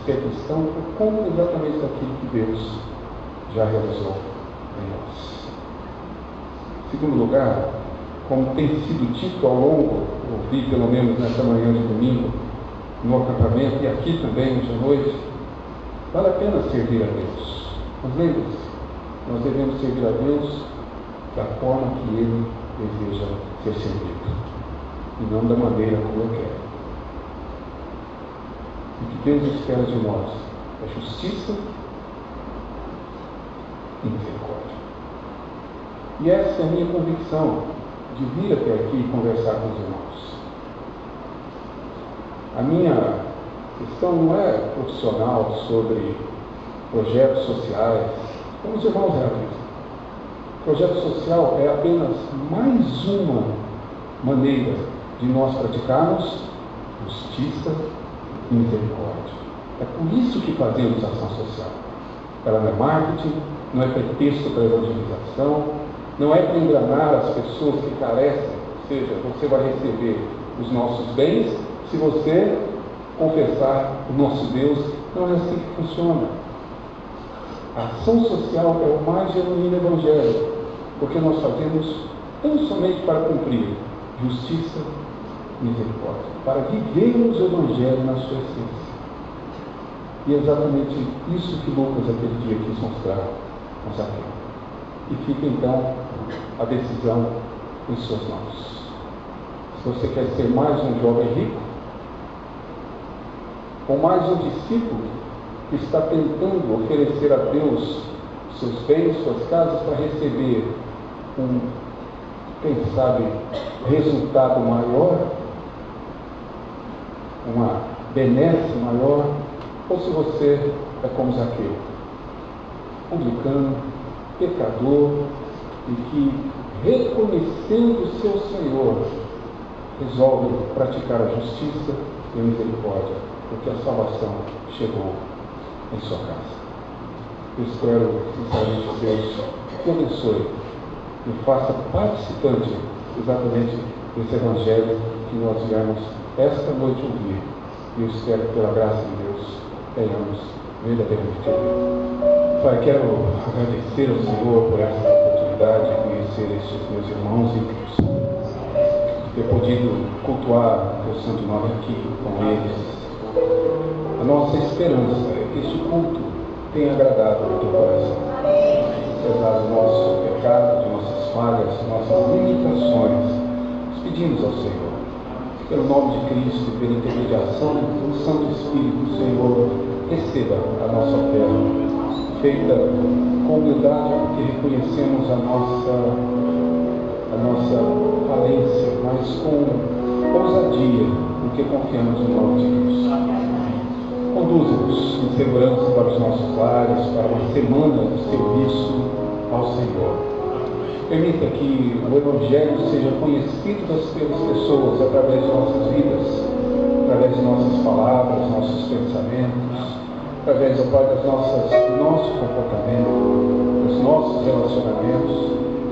ser cristão por conta exatamente daquilo que Deus já realizou em nós. Em segundo lugar, como tem sido dito ao longo, ouvi pelo menos nessa manhã de domingo, no acampamento e aqui também hoje à noite, vale a pena servir a Deus. Mas lembre-se, nós devemos servir a Deus da forma que Ele deseja ser servido, e não da maneira como eu quero. O que Deus espera de nós é justiça e misericórdia. E essa é a minha convicção de vir até aqui e conversar com os irmãos. A minha questão não é profissional sobre projetos sociais, como os irmãos realizam. Projeto social é apenas mais uma maneira de nós praticarmos justiça e misericórdia. É por isso que fazemos ação social. Ela não é marketing, não é pretexto para evangelização, não é para enganar as pessoas que carecem, ou seja, você vai receber os nossos bens Se você confessar o nosso Deus, não é assim que funciona. A ação social é o mais genuíno evangelho, porque nós fazemos tão somente para cumprir justiça e misericórdia, para vivermos o evangelho na sua essência. E é exatamente isso que Lucas aquele dia quis mostrar a Zaqueu. E fica então a decisão em suas mãos. Se você quer ser mais um jovem rico, ou mais um discípulo que está tentando oferecer a Deus seus bens, suas casas, para receber quem sabe, resultado maior, uma benesse maior, ou se você é como Zaqueu, publicano, pecador, e que, reconhecendo o seu Senhor, resolve praticar a justiça e a misericórdia, porque a salvação chegou em sua casa. Eu espero, sinceramente, Deus te abençoe e faça participante exatamente desse Evangelho que nós viemos esta noite ouvir. E eu espero que, pela graça de Deus, tenhamos verdadeiramente ouvido. Pai, quero agradecer ao Senhor por essa oportunidade de conhecer estes meus irmãos íntimos, de ter podido cultuar o teu santo nome aqui com eles. A nossa esperança é que este culto tenha agradado ao teu coração, apesar do nosso pecado, de nossas falhas, de nossas limitações. Nós pedimos ao Senhor, pelo nome de Cristo e pela intermediação do Santo Espírito, Senhor, receba a nossa oferta, feita com humildade, porque reconhecemos a nossa falência, mas com ousadia, porque confiamos no nome de Cristo. Conduza-nos em segurança para os nossos lares, para uma semana de serviço ao Senhor. Permita que o Evangelho seja conhecido pelas pessoas através de nossas vidas, através de nossas palavras, nossos pensamentos, através do nosso comportamento, dos nossos relacionamentos,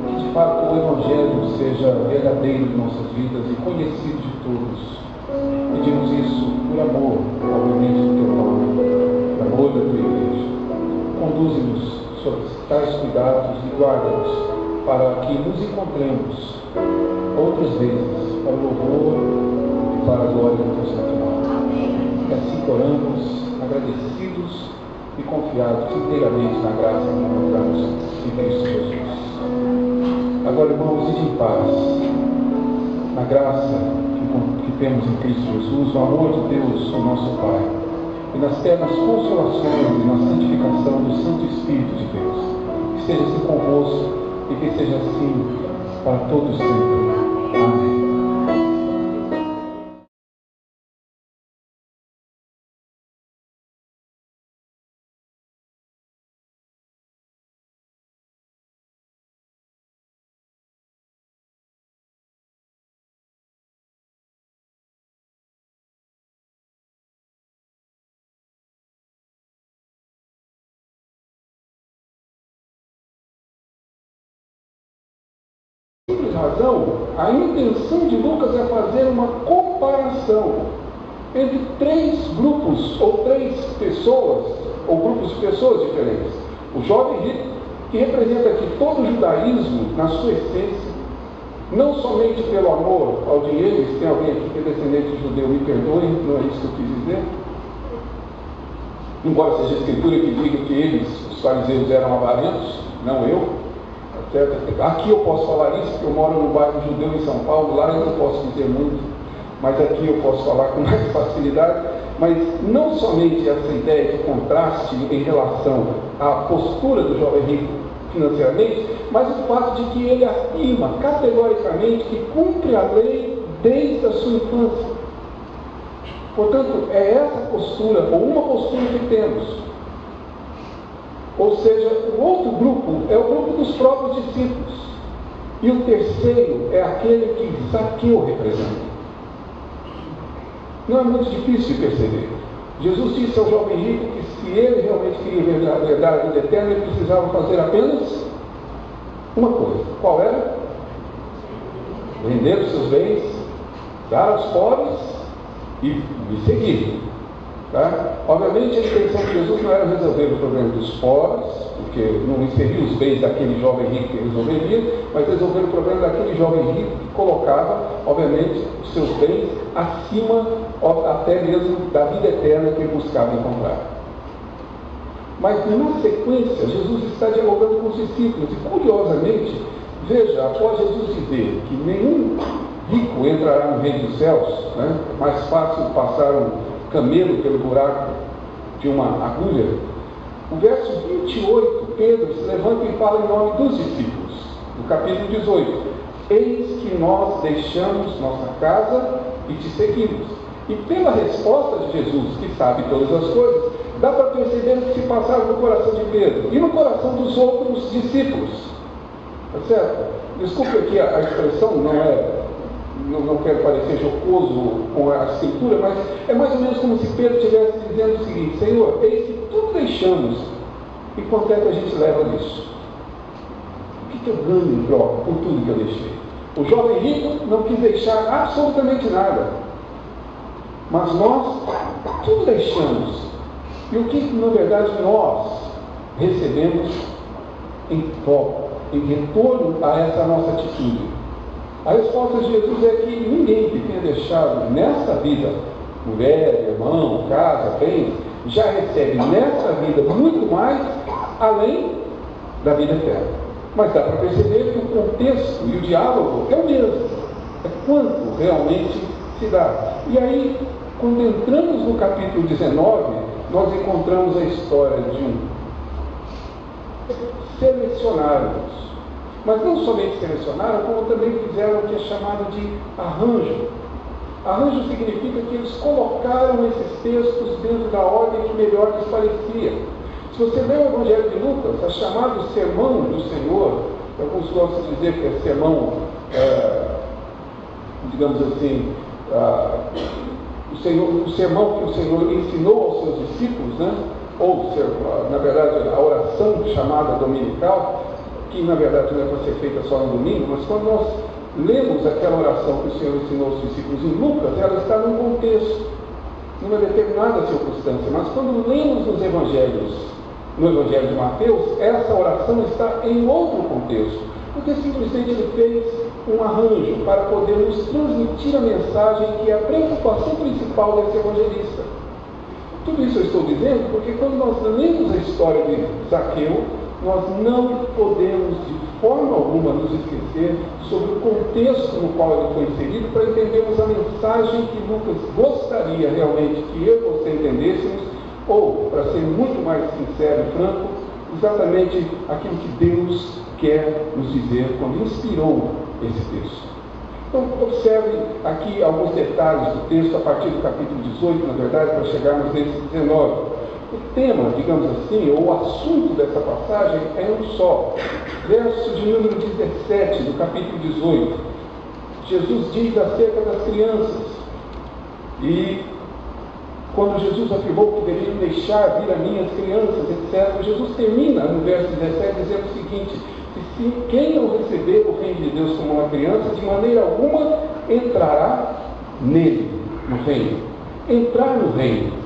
que de fato o Evangelho seja verdadeiro em nossas vidas e conhecido de todos. Pedimos isso por amor, obviamente, do teu nome, por amor da tua igreja. Conduze-nos sob tais cuidados e guarda-nos para que nos encontremos outras vezes para o louvor e para a glória do teu santo nome. E assim oramos, agradecidos e confiados inteiramente na graça que encontramos em Cristo Jesus. Agora, irmãos, ide em paz, na graça que temos em Cristo Jesus, o amor de Deus, o nosso Pai, e nas ternas consolações e na santificação do Santo Espírito de Deus. Que esteja assim convosco e que seja assim para todos sempre. Amém. Razão, a intenção de Lucas é fazer uma comparação entre três grupos ou três pessoas, ou grupos de pessoas diferentes. O jovem rico, que representa aqui todo o judaísmo na sua essência, não somente pelo amor ao dinheiro. Se tem alguém aqui que é descendente de judeu, me perdoe, não é isso que eu quis dizer. Embora seja a escritura que diga que eles, os fariseus, eram avarentos, não eu. Aqui eu posso falar isso, porque eu moro no bairro judeu em São Paulo, lá eu não posso dizer muito, mas aqui eu posso falar com mais facilidade. Mas não somente essa ideia de contraste em relação à postura do jovem rico financeiramente, mas o fato de que ele afirma categoricamente que cumpre a lei desde a sua infância. Portanto, é essa postura, ou uma postura que temos. Ou seja, o outro grupo é o grupo dos próprios discípulos. E o terceiro é aquele que Zaqueu representa. Não é muito difícil de perceber. Jesus disse ao jovem rico que se ele realmente queria herdar a vida eterna, ele precisava fazer apenas uma coisa. Qual era? Vender os seus bens, dar aos pobres e me seguir. Tá? Obviamente a intenção de Jesus não era resolver o problema dos pobres, porque não seria os bens daquele jovem rico que resolveria, mas resolver o problema daquele jovem rico que colocava, obviamente, os seus bens acima até mesmo da vida eterna que ele buscava encontrar. Mas na sequência, Jesus está dialogando com os discípulos e, curiosamente, veja, após Jesus dizer que nenhum rico entrará no reino dos céus, né? É mais fácil passar um camelo pelo buraco de uma agulha. O verso 28, Pedro se levanta e fala em nome dos discípulos. No capítulo 18, eis que nós deixamos nossa casa e te seguimos. E pela resposta de Jesus, que sabe todas as coisas, dá para perceber o que se passava no coração de Pedro e no coração dos outros discípulos. Tá certo? Desculpe aqui a expressão, não quero parecer jocoso com a escritura, mas é mais ou menos como se Pedro estivesse dizendo o seguinte: Senhor, eis que tudo deixamos, e quanto é que a gente leva nisso? O que eu ganho em troca por tudo que eu deixei? O jovem rico não quis deixar absolutamente nada, mas nós tudo deixamos. E o que na verdade nós recebemos em troca, em retorno a essa nossa atitude? A resposta de Jesus é que ninguém que tenha deixado nessa vida, mulher, irmão, casa, bens, já recebe nessa vida muito mais, além da vida eterna. Mas dá para perceber que o contexto e o diálogo é o mesmo. É quanto realmente se dá. E aí, quando entramos no capítulo 19, nós encontramos a história de um selecionados. Mas não somente selecionaram, como também fizeram o que é chamado de arranjo. Arranjo significa que eles colocaram esses textos dentro da ordem que melhor lhes parecia. Se você ler o Evangelho de Lucas, é chamado Sermão do Senhor. Alguns gostam de dizer que é sermão, digamos assim, o sermão que o Senhor ensinou aos seus discípulos, né? Ou, na verdade, a oração chamada dominical, que na verdade não é para ser feita só no domingo, mas quando nós lemos aquela oração que o Senhor ensinou aos discípulos em Lucas, ela está num contexto, numa determinada circunstância. Mas quando lemos nos Evangelhos, no Evangelho de Mateus, essa oração está em outro contexto, porque simplesmente ele fez um arranjo para poder nos transmitir a mensagem que é a preocupação principal desse evangelista. Tudo isso eu estou dizendo porque quando nós lemos a história de Zaqueu, nós não podemos de forma alguma nos esquecer sobre o contexto no qual ele foi inserido para entendermos a mensagem que Lucas gostaria realmente que eu e você entendêssemos, ou, para ser muito mais sincero e franco, exatamente aquilo que Deus quer nos dizer quando inspirou esse texto. Então, observe aqui alguns detalhes do texto a partir do capítulo 18, na verdade, para chegarmos nesse 19. O tema, digamos assim, ou o assunto dessa passagem é um só. Verso de número 17 do capítulo 18. Jesus diz acerca das crianças. E quando Jesus afirmou que deveriam deixar vir a mim as crianças, etc., Jesus termina no verso 17 dizendo o seguinte: se quem não receber o reino de Deus como uma criança, de maneira alguma entrará nele, no reino. Entrar no reino.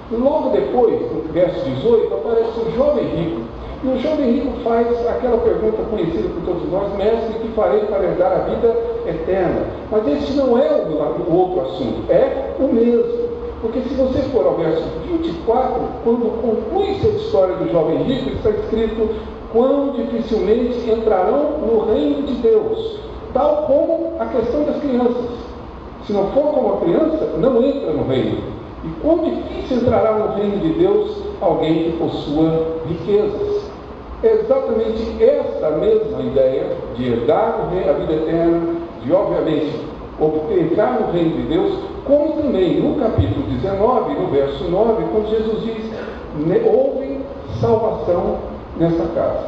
Logo depois, no verso 18, aparece um jovem rico. E o jovem rico faz aquela pergunta conhecida por todos nós: mestre, que farei para herdar a vida eterna? Mas esse não é o outro assunto, é o mesmo. Porque se você for ao verso 24, quando conclui-se a história do jovem rico, está escrito: quão dificilmente entrarão no reino de Deus, tal como a questão das crianças. Se não for como a criança, não entra no reino. E quão difícil entrará no reino de Deus alguém que possua riquezas. É exatamente essa mesma ideia de herdar a vida eterna, de obviamente entrar no reino de Deus, como também no capítulo 19, no verso 9, quando Jesus diz: houve salvação nessa casa.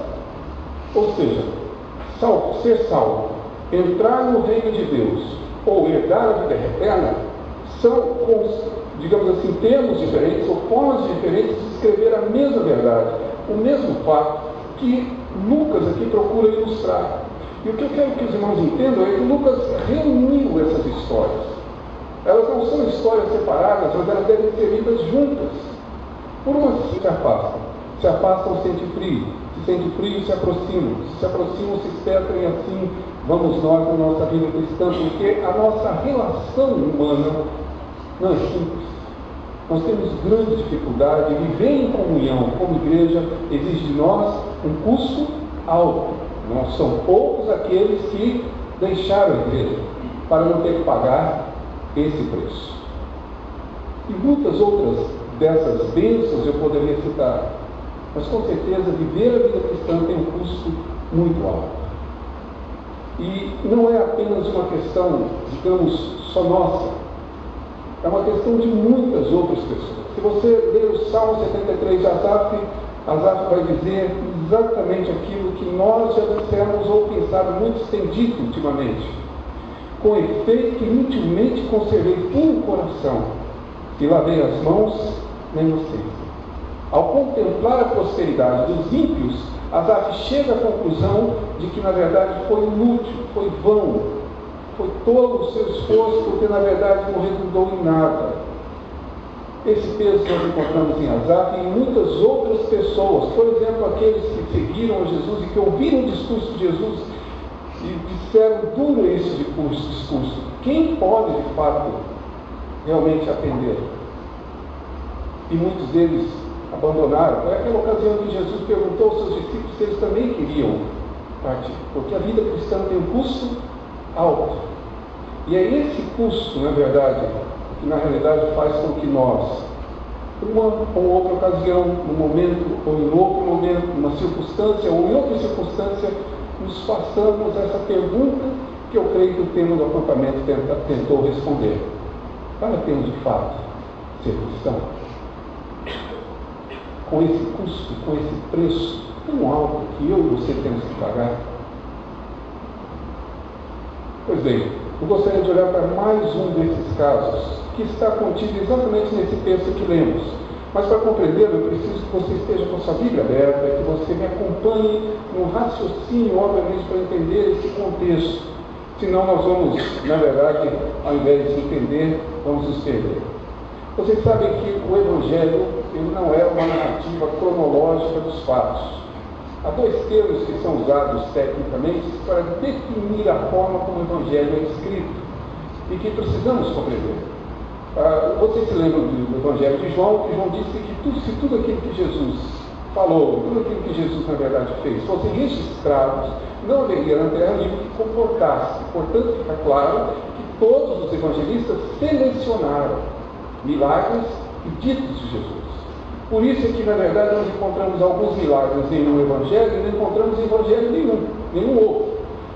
Ou seja, ser salvo, entrar no reino de Deus ou herdar a vida eterna são, digamos assim, termos diferentes ou formas diferentes de escrever a mesma verdade, o mesmo fato que Lucas aqui procura ilustrar. E o que eu quero que os irmãos entendam é que Lucas reuniu essas histórias. Elas não são histórias separadas, mas elas devem ser lidas juntas. Por uma se afastam, sente frio. Se sente frio, se aproximam. Se aproximam, se espetam, e assim vamos nós na nossa vida cristã, porque a nossa relação humana não é simples. Nós temos grande dificuldade. Viver em comunhão como igreja exige de nós um custo alto. Não são poucos aqueles que deixaram a igreja para não ter que pagar esse preço. E muitas outras dessas bênçãos eu poderia citar, mas com certeza viver a vida cristã tem um custo muito alto. E não é apenas uma questão, digamos, só nossa, é uma questão de muitas outras pessoas. Se você ler o Salmo 73 de Asaf vai dizer exatamente aquilo que nós já dissemos ou pensado, muitos têm dito ultimamente. Com efeito, inutilmente conservei puro coração e lavei as mãos na inocência. Ao contemplar a prosperidade dos ímpios, Asaf chega à conclusão de que na verdade foi inútil, foi vão, foi tolo o seu esforço, porque na verdade não redundou em nada. Esse peso nós encontramos em Asaf e em muitas outras pessoas, por exemplo, aqueles que seguiram a Jesus e que ouviram o discurso de Jesus e disseram duro esse discurso. Quem pode de fato realmente atender? E muitos deles abandonaram. Foi aquela ocasião que Jesus perguntou aos seus discípulos se eles também queriam partir, porque a vida cristã tem um custo alto. E é esse custo, na verdade, que na realidade faz com que nós, uma ou outra ocasião, num momento ou em outro momento, numa circunstância ou em outra circunstância, nos façamos essa pergunta que eu creio que o tema do acampamento tentou responder. Vale a pena de fato ser cristão? Com esse custo, com esse preço tão alto que eu e você temos que pagar? Pois bem, eu gostaria de olhar para mais um desses casos, que está contido exatamente nesse texto que lemos. Mas para compreender, eu preciso que você esteja com a sua Bíblia aberta, que você me acompanhe no raciocínio, obviamente, para entender esse contexto. Senão nós vamos, na verdade, ao invés de entender, vamos nos perder. Vocês sabem que o Evangelho ele não é uma narrativa cronológica dos fatos. Há dois termos que são usados tecnicamente para definir a forma como o Evangelho é escrito e que precisamos compreender. Vocês se lembram do Evangelho de João, que João disse que se tudo aquilo que Jesus falou, tudo aquilo que Jesus na verdade fez, fossem registrados, não haveria na terra livro que comportasse. Portanto, fica claro que todos os evangelistas selecionaram milagres e ditos de Jesus. Por isso é que, na verdade, nós encontramos alguns milagres em um evangelho e não encontramos em evangelho nenhum outro.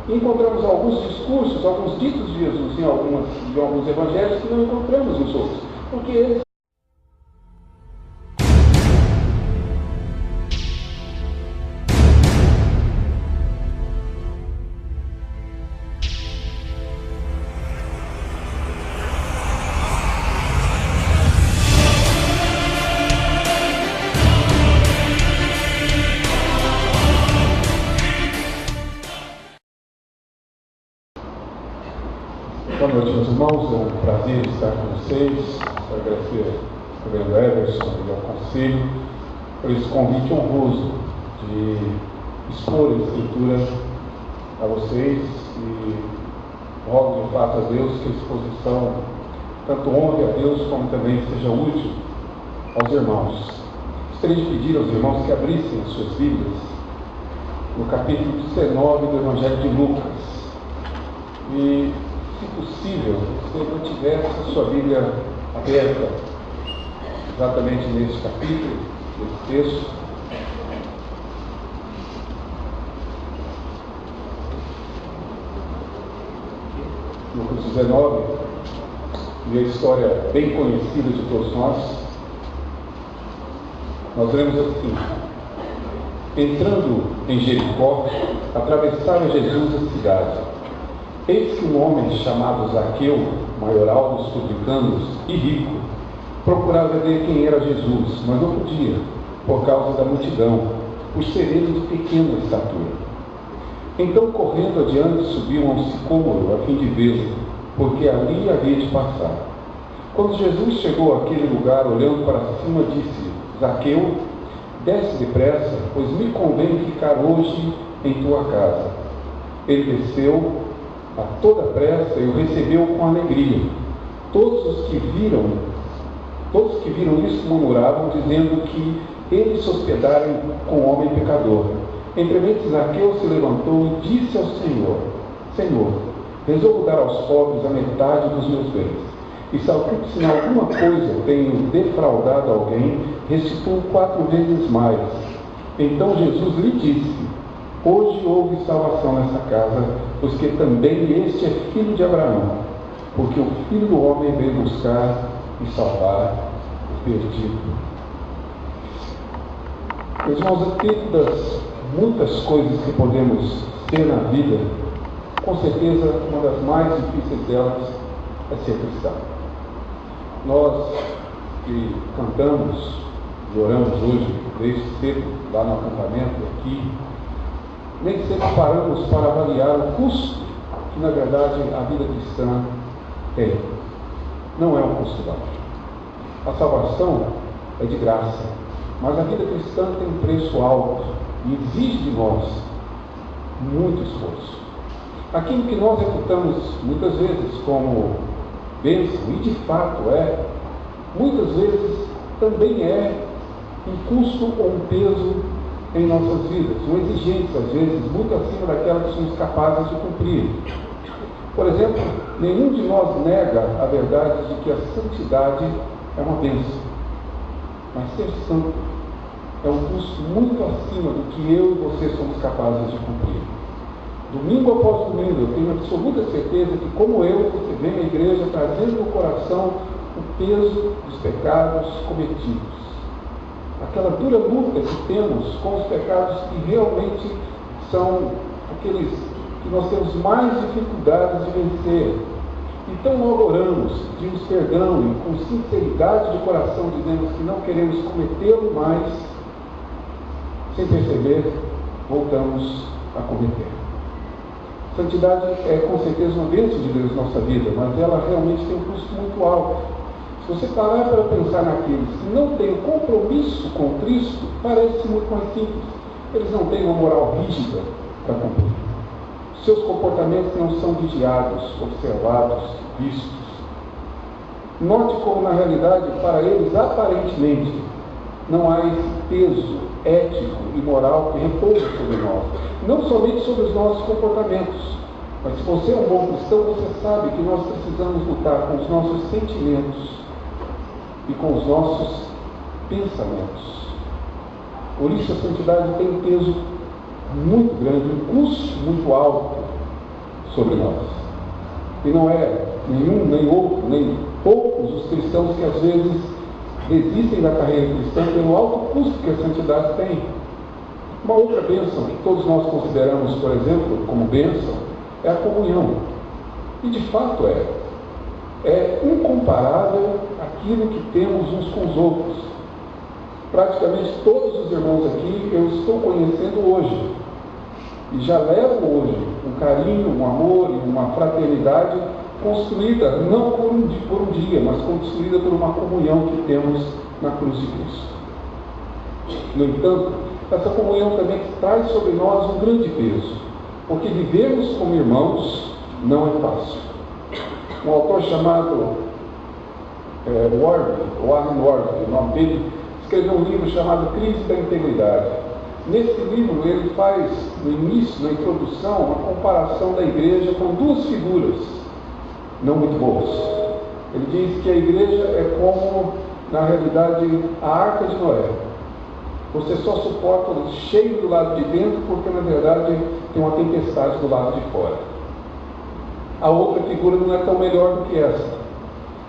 E encontramos alguns discursos, alguns ditos de Jesus em alguns evangelhos que não encontramos nos outros. Porque eles Boa noite, meus irmãos. É um prazer estar com vocês. Quero agradecer ao reverendo Everson e ao Conselho por esse convite honroso de expor a Escritura a vocês e rogo de fato a Deus que a exposição tanto honre a Deus como também seja útil aos irmãos. Gostaria de pedir aos irmãos que abrissem as suas Bíblias no capítulo 19 do Evangelho de Lucas. E se possível, se você mantivesse a sua Bíblia aberta exatamente neste capítulo, nesse texto. Lucas 19, e a história bem conhecida de todos nós. Nós lemos assim: entrando em Jericó, atravessava Jesus a cidade. Eis que um homem chamado Zaqueu, maioral dos publicanos e rico, procurava ver quem era Jesus, mas não podia, por causa da multidão, por ser ele de pequena estatura. Então, correndo adiante, subiu a um sicômoro a fim de vê-lo, porque ali havia de passar. Quando Jesus chegou àquele lugar, olhando para cima, disse: Zaqueu, desce depressa, pois me convém ficar hoje em tua casa. Ele desceu a toda pressa e o recebeu com alegria. Todos os que viram isso murmuravam, dizendo que ele se hospedara com o homem pecador. Entretanto, Zaqueu se levantou e disse ao Senhor: Senhor, resolvo dar aos pobres a metade dos meus bens. E se em alguma coisa tenho defraudado alguém, restituo 4 vezes mais. Então Jesus lhe disse: Hoje houve salvação nessa casa, pois que também este é filho de Abraão, porque o Filho do Homem veio buscar e salvar o perdido. Meus irmãos, aqui das muitas coisas que podemos ter na vida, com certeza uma das mais difíceis delas é ser cristão. Nós que cantamos e oramos hoje, desde cedo, lá no acampamento aqui, nem sempre paramos para avaliar o custo que, na verdade, a vida cristã tem. Não é um custo baixo. A salvação é de graça, mas a vida cristã tem um preço alto e exige de nós muito esforço. Aquilo que nós reputamos muitas vezes como bênção, e de fato muitas vezes também é um custo ou um peso em nossas vidas, uma exigência, às vezes, muito acima daquela que somos capazes de cumprir. Por exemplo, nenhum de nós nega a verdade de que a santidade é uma bênção, mas ser santo é um custo muito acima do que eu e você somos capazes de cumprir. Domingo após domingo, eu tenho absoluta certeza que, como eu, você vem à igreja trazendo no coração o peso dos pecados cometidos. Aquela dura luta que temos com os pecados que realmente são aqueles que nós temos mais dificuldades de vencer. Então logo oramos, pedimos perdão e com sinceridade de coração dizemos que não queremos cometê-lo mais, sem perceber, voltamos a cometer. Santidade é com certeza uma bênção de Deus na nossa vida, mas ela realmente tem um custo muito alto. Se você parar para pensar naqueles que não têm compromisso com Cristo, parece muito mais simples. Eles não têm uma moral rígida para cumprir. Seus comportamentos não são vigiados, observados, vistos. Note como, na realidade, para eles, aparentemente, não há esse peso ético e moral que repousa sobre nós. Não somente sobre os nossos comportamentos, mas se você é um bom cristão, você sabe que nós precisamos lutar com os nossos sentimentos e com os nossos pensamentos. Por isso a santidade tem um peso muito grande, um custo muito alto sobre nós. E não é nenhum, nem outro, nem poucos os cristãos que às vezes desistem da carreira cristã pelo alto custo que a santidade tem. Uma outra bênção que todos nós consideramos, por exemplo, como bênção, é a comunhão. E de fato é incomparável aquilo que temos uns com os outros. Praticamente todos os irmãos aqui eu estou conhecendo hoje. E já levo hoje um carinho, um amor e uma fraternidade construída não por um dia, mas construída por uma comunhão que temos na cruz de Cristo. No entanto, essa comunhão também traz sobre nós um grande peso, porque vivermos como irmãos não é fácil. Um autor chamado Warren Ward, o nome dele, escreveu um livro chamado Crise da Integridade. Nesse livro ele faz, no início, na introdução, uma comparação da igreja com 2 figuras não muito boas. Ele diz que a igreja é como, na realidade, a Arca de Noé. Você só suporta o cheio do lado de dentro porque, na verdade, tem uma tempestade do lado de fora. A outra figura não é tão melhor do que essa.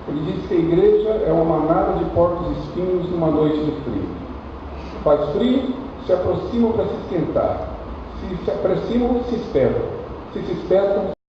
Ele diz que a igreja é uma manada de porcos espinhos numa noite de frio. Faz frio, se aproximam para se esquentar. Se aproximam, se espetam. Se espetam,